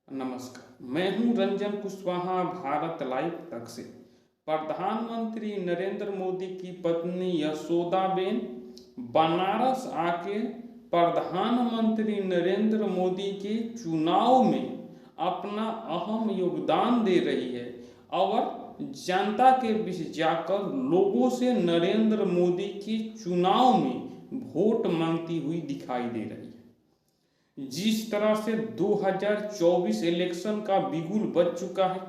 नमस्कार, मैं हूं रंजन कुशवाहा, भारत लाइव तक से। प्रधानमंत्री नरेंद्र मोदी की पत्नी यशोदाबेन बनारस आके प्रधानमंत्री नरेंद्र मोदी के चुनाव में अपना अहम योगदान दे रही है और जनता के बीच जाकर लोगों से नरेंद्र मोदी के चुनाव में वोट मांगती हुई दिखाई दे रही है। जिस तरह से 2024 इलेक्शन का बिगुल बज चुका है,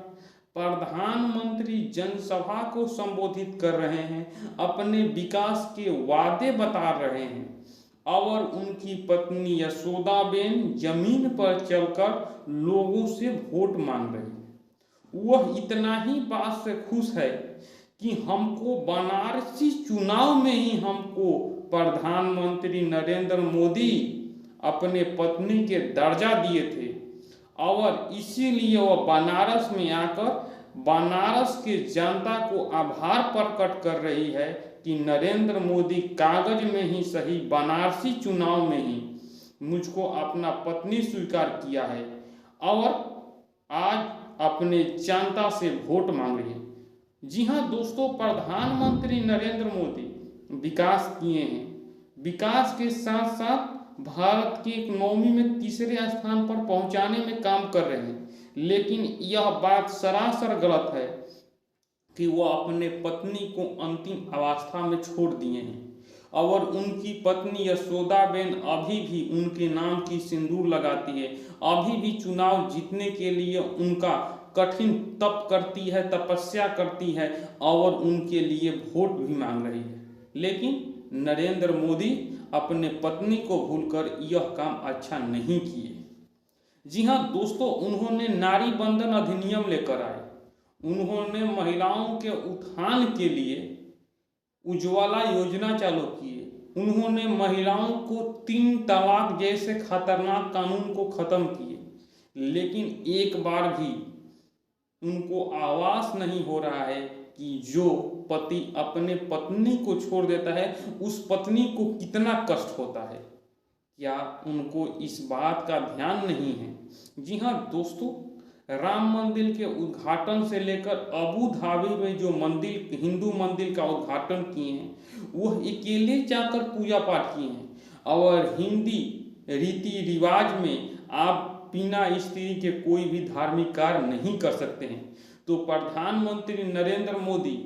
प्रधानमंत्री जनसभा को संबोधित कर रहे हैं, अपने विकास के वादे बता रहे हैं और उनकी पत्नी यशोदाबेन जमीन पर चलकर लोगों से वोट मांग रही है। वह इतना ही बात से खुश है कि हमको बनारसी चुनाव में ही हमको प्रधानमंत्री नरेंद्र मोदी अपने पत्नी के दर्जा दिए थे और इसीलिए वह बनारस में आकर बनारस के जनता को आभार प्रकट कर रही है कि नरेंद्र मोदी कागज में ही सही बनारसी चुनाव में ही मुझको अपना पत्नी स्वीकार किया है और आज अपने जनता से वोट मांग रही है। जी हाँ दोस्तों, प्रधानमंत्री नरेंद्र मोदी विकास किए हैं। विकास के साथ साथ भारत की इकोनॉमी में तीसरे स्थान पर पहुंचाने में काम कर रहे हैं, लेकिन यह बात सरासर गलत है कि वह अपने पत्नी को अंतिम अवस्था में छोड़ दिए हैं और उनकी पत्नी यशोदाबेन अभी भी उनके नाम की सिंदूर लगाती है, अभी भी चुनाव जीतने के लिए उनका कठिन तप करती है, तपस्या करती है और उनके लिए वोट भी मांग रही है। लेकिन नरेंद्र मोदी अपने पत्नी को भूलकर यह काम अच्छा नहीं किए। जी हाँ दोस्तों, उन्होंने नारी बंधन अधिनियम लेकर आए, उन्होंने महिलाओं के उत्थान के लिए उज्ज्वला योजना चालू किए, उन्होंने महिलाओं को 3 तलाक जैसे खतरनाक कानून को खत्म किए, लेकिन एक बार भी उनको आवाज नहीं हो रहा है कि जो पति अपने पत्नी को छोड़ देता है उस पत्नी को कितना कष्ट होता है। क्या उनको इस बात का ध्यान नहीं है? जी हाँ दोस्तों, राम मंदिर के उद्घाटन से लेकर अबू धाबी में जो मंदिर, हिंदू मंदिर का उद्घाटन किए हैं, वह अकेले जाकर पूजा पाठ किए हैं और हिंदी रीति रिवाज में आप बिना स्त्री के कोई भी धार्मिक कार्य नहीं कर सकते हैं। तो प्रधानमंत्री नरेंद्र मोदी,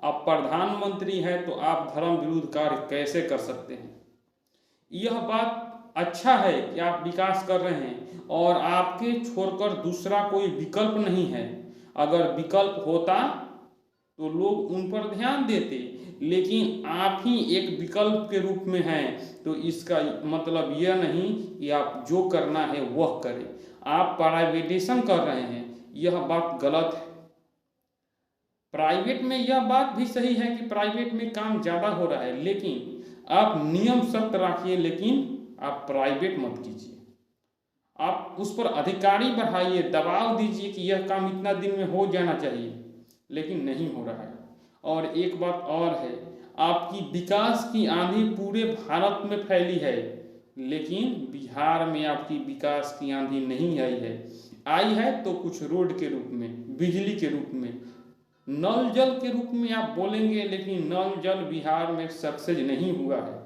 आप प्रधानमंत्री हैं तो आप धर्म विरुद्ध कार्य कैसे कर सकते हैं? यह बात अच्छा है कि आप विकास कर रहे हैं और आपके छोड़कर दूसरा कोई विकल्प नहीं है। अगर विकल्प होता तो लोग उन पर ध्यान देते, लेकिन आप ही एक विकल्प के रूप में हैं, तो इसका मतलब यह नहीं कि आप जो करना है वह करें। आप प्राइवेटेशन कर रहे हैं, यह बात गलत है। प्राइवेट में यह बात भी सही है कि प्राइवेट में काम ज़्यादा हो रहा है, लेकिन आप नियम सख्त रखिए, लेकिन आप प्राइवेट मत कीजिए। आप उस पर अधिकारी बढ़ाइए, दबाव दीजिए कि यह काम इतना दिन में हो जाना चाहिए, लेकिन नहीं हो रहा है। और एक बात और है, आपकी विकास की आंधी पूरे भारत में फैली है, लेकिन बिहार में आपकी विकास की आंधी नहीं आई है तो कुछ रोड के रूप में, बिजली के रूप में, नल जल के रूप में आप बोलेंगे, लेकिन नल जल बिहार में सक्सेस नहीं हुआ है।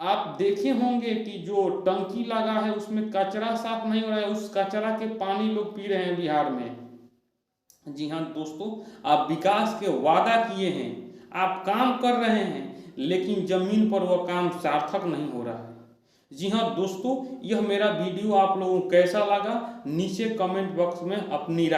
आप देखे होंगे कि जो टंकी लगा है उसमें कचरा साफ नहीं हो रहा है, उस कचरा के पानी लोग पी रहे हैं बिहार में। जी हाँ दोस्तों, आप विकास के वादा किए हैं, आप काम कर रहे हैं, लेकिन जमीन पर वह काम सार्थक नहीं हो रहा है। जी हाँ दोस्तों, यह मेरा वीडियो आप लोगों को कैसा लगा नीचे कमेंट बॉक्स में अपनी राय